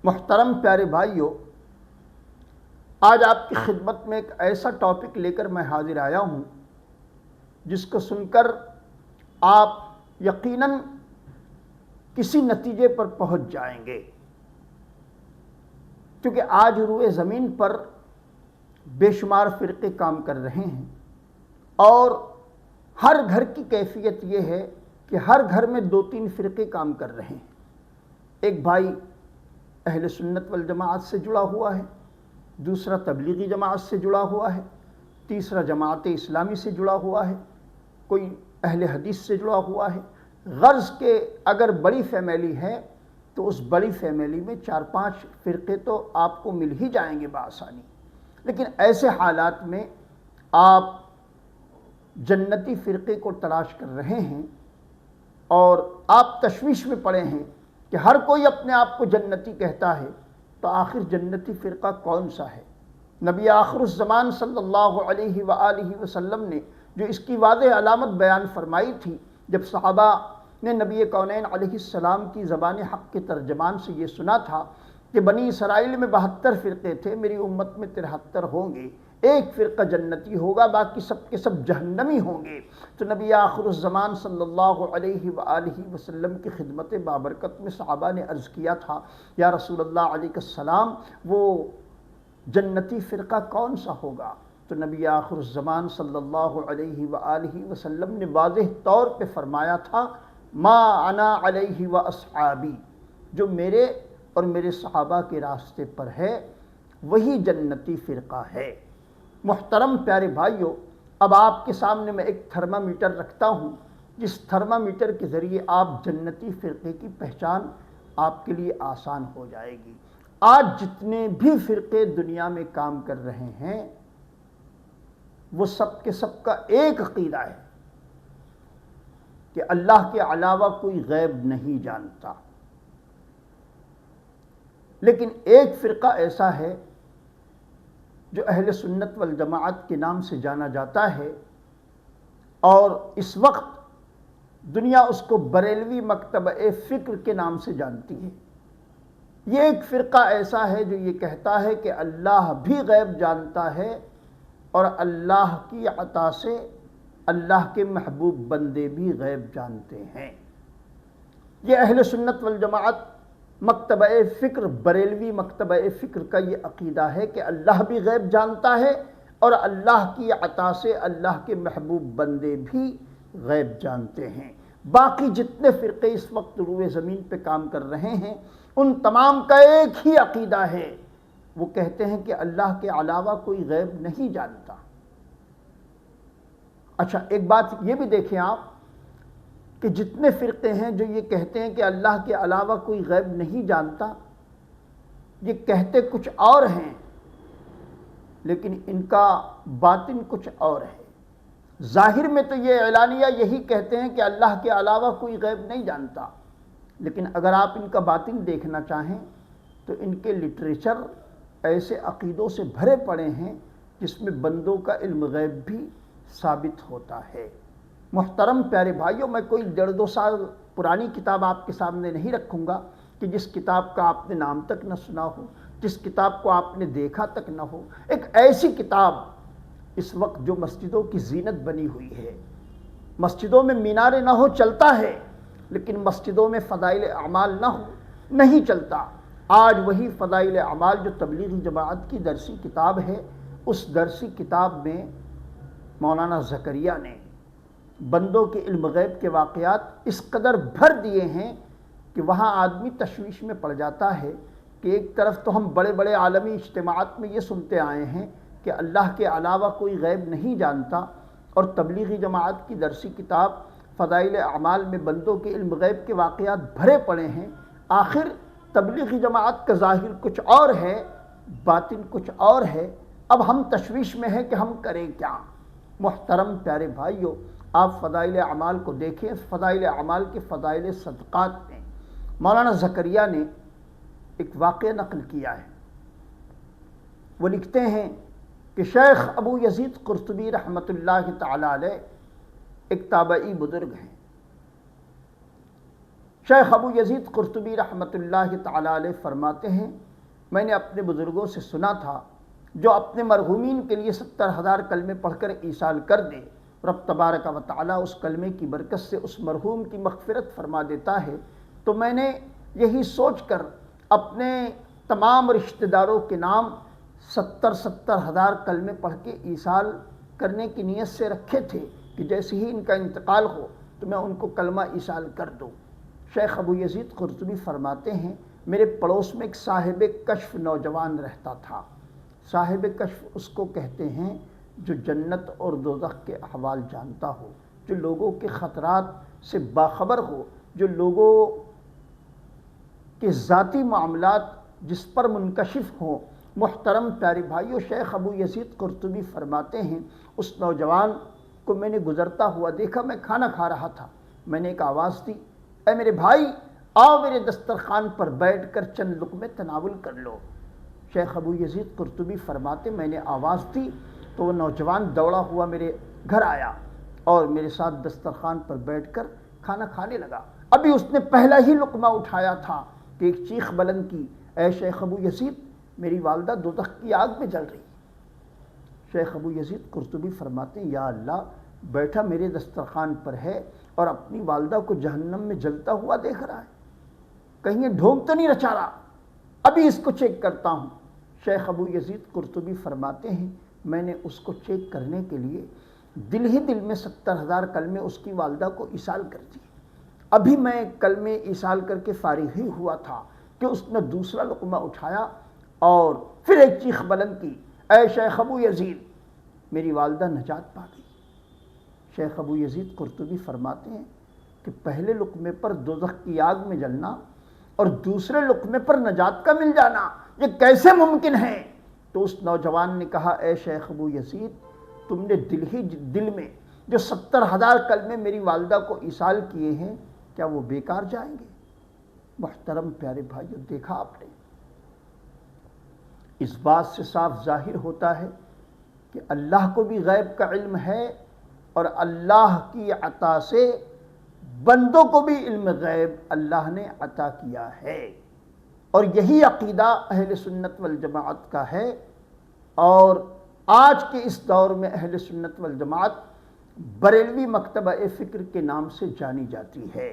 محترم پیارے بھائیو، آج آپ کی خدمت میں ایک ایسا ٹاپک لے کر میں حاضر آیا ہوں جس کو سن کر آپ یقیناً کسی نتیجے پر پہنچ جائیں گے، کیونکہ آج روئے زمین پر بے شمار فرقے کام کر رہے ہیں اور ہر گھر کی کیفیت یہ ہے کہ ہر گھر میں 2-3 فرقے کام کر رہے ہیں۔ ایک بھائی اہل سنت والجماعت سے جڑا ہوا ہے، دوسرا تبلیغی جماعت سے جڑا ہوا ہے، تیسرا جماعت اسلامی سے جڑا ہوا ہے، کوئی اہل حدیث سے جڑا ہوا ہے۔ غرض کہ اگر بڑی فیملی ہے تو اس بڑی فیملی میں 4-5 فرقے تو آپ کو مل ہی جائیں گے بآسانی۔ لیکن ایسے حالات میں آپ جنتی فرقے کو تلاش کر رہے ہیں اور آپ تشویش میں پڑے ہیں کہ ہر کوئی اپنے آپ کو جنتی کہتا ہے، تو آخر جنتی فرقہ کون سا ہے؟ نبی آخر الزمان صلی اللہ علیہ وآلہ وسلم نے جو اس کی واضح علامت بیان فرمائی تھی، جب صحابہ نے نبی کونین علیہ السلام کی زبان حق کے ترجمان سے یہ سنا تھا کہ بنی اسرائیل میں 72 فرقے تھے، میری امت میں 73 ہوں گے، ایک فرقہ جنتی ہوگا، باقی سب کے سب جہنمی ہوں گے، تو نبی آخر الزمان صلی اللہ علیہ وآلہ وسلم کی خدمت بابرکت میں صحابہ نے عرض کیا تھا، یا رسول اللہ علیہ السلام وہ جنتی فرقہ کون سا ہوگا؟ تو نبی آخر الزمان صلی اللہ علیہ وآلہ وسلم نے واضح طور پہ فرمایا تھا، ما انا علیہ واصحابی، جو میرے اور میرے صحابہ کے راستے پر ہے وہی جنتی فرقہ ہے۔ محترم پیارے بھائیو، اب آپ کے سامنے میں ایک تھرمامیٹر رکھتا ہوں، جس تھرمامیٹر کے ذریعے آپ جنتی فرقے کی پہچان آپ کے لیے آسان ہو جائے گی۔ آج جتنے بھی فرقے دنیا میں کام کر رہے ہیں وہ سب کے سب کا ایک عقیدہ ہے کہ اللہ کے علاوہ کوئی غیب نہیں جانتا، لیکن ایک فرقہ ایسا ہے جو اہل سنت والجماعت کے نام سے جانا جاتا ہے اور اس وقت دنیا اس کو بریلوی مکتبہ فکر کے نام سے جانتی ہے۔ یہ ایک فرقہ ایسا ہے جو یہ کہتا ہے کہ اللہ بھی غیب جانتا ہے اور اللہ کی عطا سے اللہ کے محبوب بندے بھی غیب جانتے ہیں۔ یہ اہل سنت والجماعت مکتبہ فکر، بریلوی مکتبہ فکر کا یہ عقیدہ ہے کہ اللہ بھی غیب جانتا ہے اور اللہ کی عطا سے اللہ کے محبوب بندے بھی غیب جانتے ہیں۔ باقی جتنے فرقے اس وقت روئے زمین پہ کام کر رہے ہیں ان تمام کا ایک ہی عقیدہ ہے، وہ کہتے ہیں کہ اللہ کے علاوہ کوئی غیب نہیں جانتا۔ اچھا، ایک بات یہ بھی دیکھیں آپ کہ جتنے فرقے ہیں جو یہ کہتے ہیں کہ اللہ کے علاوہ کوئی غیب نہیں جانتا، یہ کہتے کچھ اور ہیں لیکن ان کا باطن کچھ اور ہے۔ ظاہر میں تو یہ اعلانیہ یہی کہتے ہیں کہ اللہ کے علاوہ کوئی غیب نہیں جانتا، لیکن اگر آپ ان کا باطن دیکھنا چاہیں تو ان کے لٹریچر ایسے عقیدوں سے بھرے پڑے ہیں جس میں بندوں کا علم غیب بھی ثابت ہوتا ہے۔ محترم پیارے بھائیوں، میں کوئی 1.5-2 سال پرانی کتاب آپ کے سامنے نہیں رکھوں گا کہ جس کتاب کا آپ نے نام تک نہ سنا ہو، جس کتاب کو آپ نے دیکھا تک نہ ہو۔ ایک ایسی کتاب اس وقت جو مسجدوں کی زینت بنی ہوئی ہے، مسجدوں میں میناریں نہ ہو چلتا ہے، لیکن مسجدوں میں فضائل اعمال نہ ہو نہیں چلتا۔ آج وہی فضائل اعمال جو تبلیغی جماعت کی درسی کتاب ہے، اس درسی کتاب میں مولانا زکریا نے بندوں کے علم غیب کے واقعات اس قدر بھر دیے ہیں کہ وہاں آدمی تشویش میں پڑ جاتا ہے کہ ایک طرف تو ہم بڑے بڑے عالمی اجتماعات میں یہ سنتے آئے ہیں کہ اللہ کے علاوہ کوئی غیب نہیں جانتا، اور تبلیغی جماعت کی درسی کتاب فضائل اعمال میں بندوں کے علم غیب کے واقعات بھرے پڑے ہیں۔ آخر تبلیغی جماعت کا ظاہر کچھ اور ہے، باطن کچھ اور ہے۔ اب ہم تشویش میں ہیں کہ ہم کریں کیا؟ محترم پیارے بھائیوں، آپ فضائل اعمال کو دیکھیں۔ فضائل اعمال کے فضائل صدقات میں مولانا زکریا نے ایک واقعہ نقل کیا ہے۔ وہ لکھتے ہیں کہ شیخ ابو یزید قرطبی رحمۃ اللہ تعالی علیہ ایک تابعی بزرگ ہیں۔ شیخ ابو یزید قرطبی رحمۃ اللہ تعالی علیہ فرماتے ہیں میں نے اپنے بزرگوں سے سنا تھا جو اپنے مرحومین کے لیے 70,000 کلمے پڑھ کر ایصال کر دے رب تبارک و تعالیٰ اس کلمے کی برکت سے اس مرحوم کی مغفرت فرما دیتا ہے۔ تو میں نے یہی سوچ کر اپنے تمام رشتہ داروں کے نام 70,000 کلمے پڑھ کے ایصال کرنے کی نیت سے رکھے تھے کہ جیسے ہی ان کا انتقال ہو تو میں ان کو کلمہ ایصال کر دوں۔ شیخ ابو یزید قرطبی فرماتے ہیں میرے پڑوس میں ایک صاحب کشف نوجوان رہتا تھا۔ صاحب کشف اس کو کہتے ہیں جو جنت اور دوزخ کے احوال جانتا ہو، جو لوگوں کے خطرات سے باخبر ہو، جو لوگوں کے ذاتی معاملات جس پر منکشف ہوں۔ محترم پیارے بھائیو، شیخ ابو یزید قرطبی فرماتے ہیں اس نوجوان کو میں نے گزرتا ہوا دیکھا، میں کھانا کھا رہا تھا، میں نے ایک آواز دی، اے میرے بھائی آؤ میرے دسترخوان پر بیٹھ کر چند لقمے تناول کر لو۔ شیخ ابو یزید قرطبی فرماتے میں نے آواز دی تو وہ نوجوان دوڑا ہوا میرے گھر آیا اور میرے ساتھ دسترخوان پر بیٹھ کر کھانا کھانے لگا۔ ابھی اس نے پہلا ہی لقمہ اٹھایا تھا کہ ایک چیخ بلند کی، اے شیخ ابو یزید میری والدہ دوزخ کی آگ میں جل رہی۔ شیخ ابو یزید قرطبی فرماتے ہیں یا اللہ، بیٹھا میرے دسترخوان پر ہے اور اپنی والدہ کو جہنم میں جلتا ہوا دیکھ رہا ہے، کہیں یہ ڈھونگ تو نہیں رچا رہا، ابھی اس کو چیک کرتا ہوں۔ شیخ ابو یزید قرطبی فرماتے ہیں میں نے اس کو چیک کرنے کے لیے دل ہی دل میں 70,000 کلمے اس کی والدہ کو ایصال کر دی۔ ابھی میں کلمے ایصال کر کے فارغ ہی ہوا تھا کہ اس نے دوسرا لقمہ اٹھایا اور پھر ایک چیخ بلند کی، اے شیخ ابو یزید میری والدہ نجات پا گئی۔ شیخ ابو یزید قرطبی فرماتے ہیں کہ پہلے لقمے پر دوزخ کی آگ میں جلنا اور دوسرے لقمے پر نجات کا مل جانا یہ کیسے ممکن ہے؟ تو اس نوجوان نے کہا، اے شیخ ابو یزید تم نے دل میں جو 70,000 کلمے میری والدہ کو ایصال کیے ہیں کیا وہ بیکار جائیں گے؟ محترم پیارے بھائیو، دیکھا آپ نے، اس بات سے صاف ظاہر ہوتا ہے کہ اللہ کو بھی غیب کا علم ہے اور اللہ کی عطا سے بندوں کو بھی علم غیب اللہ نے عطا کیا ہے، اور یہی عقیدہ اہل سنت والجماعت کا ہے۔ اور آج کے اس دور میں اہل سنت والجماعت بریلوی مکتبہ فکر کے نام سے جانی جاتی ہے،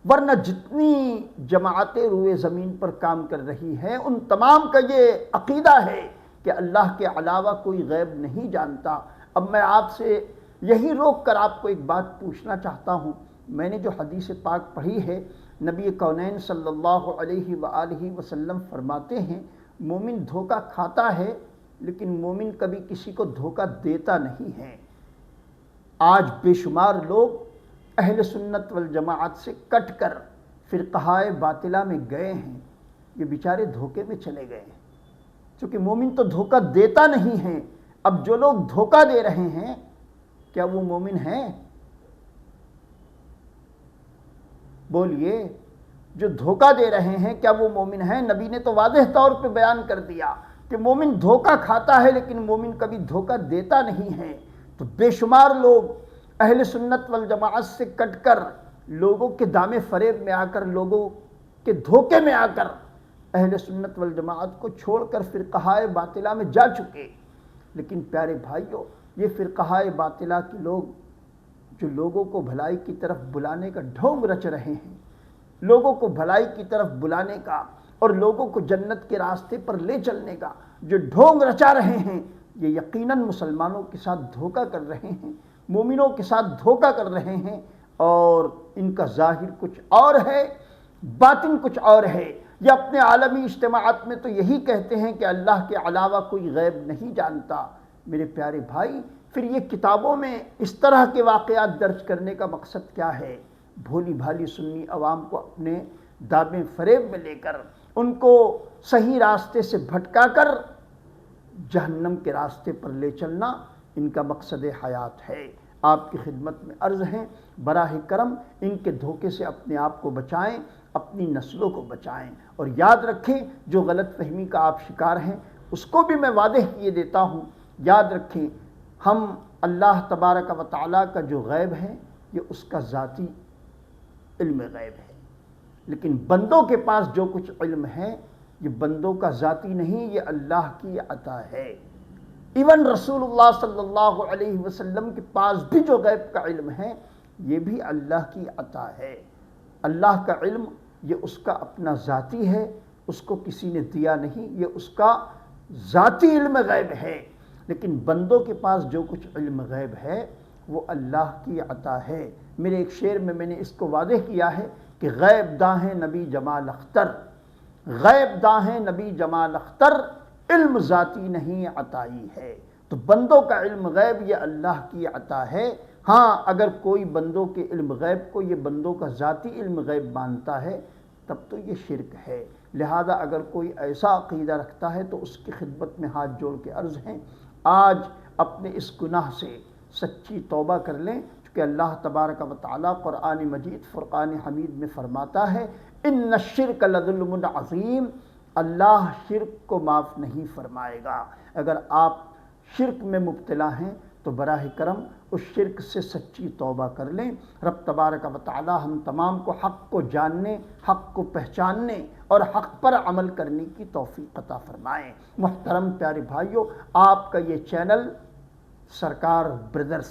ورنہ جتنی جماعتیں روئے زمین پر کام کر رہی ہیں ان تمام کا یہ عقیدہ ہے کہ اللہ کے علاوہ کوئی غیب نہیں جانتا۔ اب میں آپ سے یہی روک کر آپ کو ایک بات پوچھنا چاہتا ہوں، میں نے جو حدیث پاک پڑھی ہے، نبی کونین صلی اللہ علیہ وآلہ وسلم فرماتے ہیں مومن دھوکہ کھاتا ہے لیکن مومن کبھی کسی کو دھوکہ دیتا نہیں ہے۔ آج بے شمار لوگ اہل سنت والجماعت سے کٹ کر فرقہ باطلہ میں گئے ہیں، یہ بیچارے دھوکے میں چلے گئے ہیں، چونکہ مومن تو دھوکہ دیتا نہیں ہے۔ اب جو لوگ دھوکہ دے رہے ہیں کیا وہ مومن ہیں؟ بولیے، جو دھوکہ دے رہے ہیں کیا وہ مومن ہیں؟ نبی نے تو واضح طور پہ بیان کر دیا کہ مومن دھوکہ کھاتا ہے لیکن مومن کبھی دھوکہ دیتا نہیں ہے۔ تو بے شمار لوگ اہل سنت والجماعت سے کٹ کر لوگوں کے دامے فریب میں آ کر، لوگوں کے دھوکے میں آ کر اہل سنت والجماعت کو چھوڑ کر فرقہ باطلہ میں جا چکے۔ لیکن پیارے بھائیو، یہ فرقہ باطلہ کے لوگ جو لوگوں کو بھلائی کی طرف بلانے کا ڈھونگ رچ رہے ہیں، لوگوں کو بھلائی کی طرف بلانے کا اور لوگوں کو جنت کے راستے پر لے چلنے کا جو ڈھونگ رچا رہے ہیں، یہ یقیناً مسلمانوں کے ساتھ دھوکہ کر رہے ہیں، مومنوں کے ساتھ دھوکہ کر رہے ہیں، اور ان کا ظاہر کچھ اور ہے، باطن کچھ اور ہے۔ یہ اپنے عالمی اجتماعات میں تو یہی کہتے ہیں کہ اللہ کے علاوہ کوئی غیب نہیں جانتا۔ میرے پیارے بھائی، پھر یہ کتابوں میں اس طرح کے واقعات درج کرنے کا مقصد کیا ہے؟ بھولی بھالی سنی عوام کو اپنے دامے فریب میں لے کر ان کو صحیح راستے سے بھٹکا کر جہنم کے راستے پر لے چلنا ان کا مقصد حیات ہے۔ آپ کی خدمت میں عرض ہے، براہ کرم ان کے دھوکے سے اپنے آپ کو بچائیں، اپنی نسلوں کو بچائیں، اور یاد رکھیں جو غلط فہمی کا آپ شکار ہیں اس کو بھی میں واضح کیے دیتا ہوں۔ یاد رکھیں ہم اللہ تبارک و تعالیٰ کا جو غیب ہے یہ اس کا ذاتی علم غیب ہے، لیکن بندوں کے پاس جو کچھ علم ہے یہ بندوں کا ذاتی نہیں، یہ اللہ کی عطا ہے۔ ایون رسول اللہ صلی اللہ علیہ وسلم کے پاس بھی جو غیب کا علم ہے یہ بھی اللہ کی عطا ہے۔ اللہ کا علم یہ اس کا اپنا ذاتی ہے، اس کو کسی نے دیا نہیں، یہ اس کا ذاتی علم غیب ہے۔ لیکن بندوں کے پاس جو کچھ علم غیب ہے وہ اللہ کی عطا ہے۔ میرے ایک شعر میں نے اس کو واضح کیا ہے کہ غیب داں نبی جمال اختر، غیب داں نبی جمال اختر، علم ذاتی نہیں عطائی ہے۔ تو بندوں کا علم غیب یہ اللہ کی عطا ہے۔ ہاں اگر کوئی بندوں کے علم غیب کو یہ بندوں کا ذاتی علم غیب مانتا ہے تب تو یہ شرک ہے۔ لہذا اگر کوئی ایسا عقیدہ رکھتا ہے تو اس کی خدمت میں ہاتھ جوڑ کے عرض ہیں آج اپنے اس گناہ سے سچی توبہ کر لیں، چونکہ اللہ تبارک و تعالیٰ قرآن مجید فرقان حمید میں فرماتا ہے ان الشرک لظلم عظیم، اللہ شرک کو معاف نہیں فرمائے گا۔ اگر آپ شرک میں مبتلا ہیں تو براہ کرم اس شرک سے سچی توبہ کر لیں۔ رب تبارک و تعالی ہم تمام کو حق کو جاننے، حق کو پہچاننے اور حق پر عمل کرنے کی توفیق عطا فرمائیں۔ محترم پیارے بھائیوں، آپ کا یہ چینل سرکار بردرز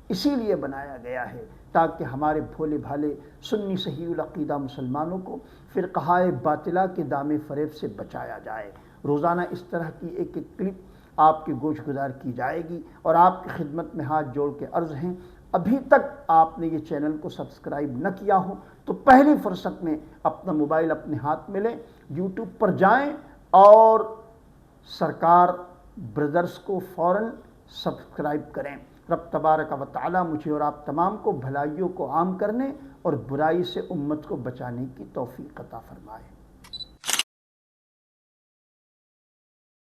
اسی لیے بنایا گیا ہے تاکہ ہمارے بھولے بھالے سنی صحیح العقیدہ مسلمانوں کو فرقہائے باطلہ کے دام فریب سے بچایا جائے۔ روزانہ اس طرح کی ایک ایک کلپ آپ کی گوش گزار کی جائے گی اور آپ کی خدمت میں ہاتھ جوڑ کے عرض ہیں ابھی تک آپ نے یہ چینل کو سبسکرائب نہ کیا ہو تو پہلی فرصت میں اپنا موبائل اپنے ہاتھ میں لیں، یوٹیوب پر جائیں اور سرکار بردرز کو فوراً سبسکرائب کریں۔ رب تبارک و تعالی مجھے اور آپ تمام کو بھلائیوں کو عام کرنے اور برائی سے امت کو بچانے کی توفیق عطا فرمائے۔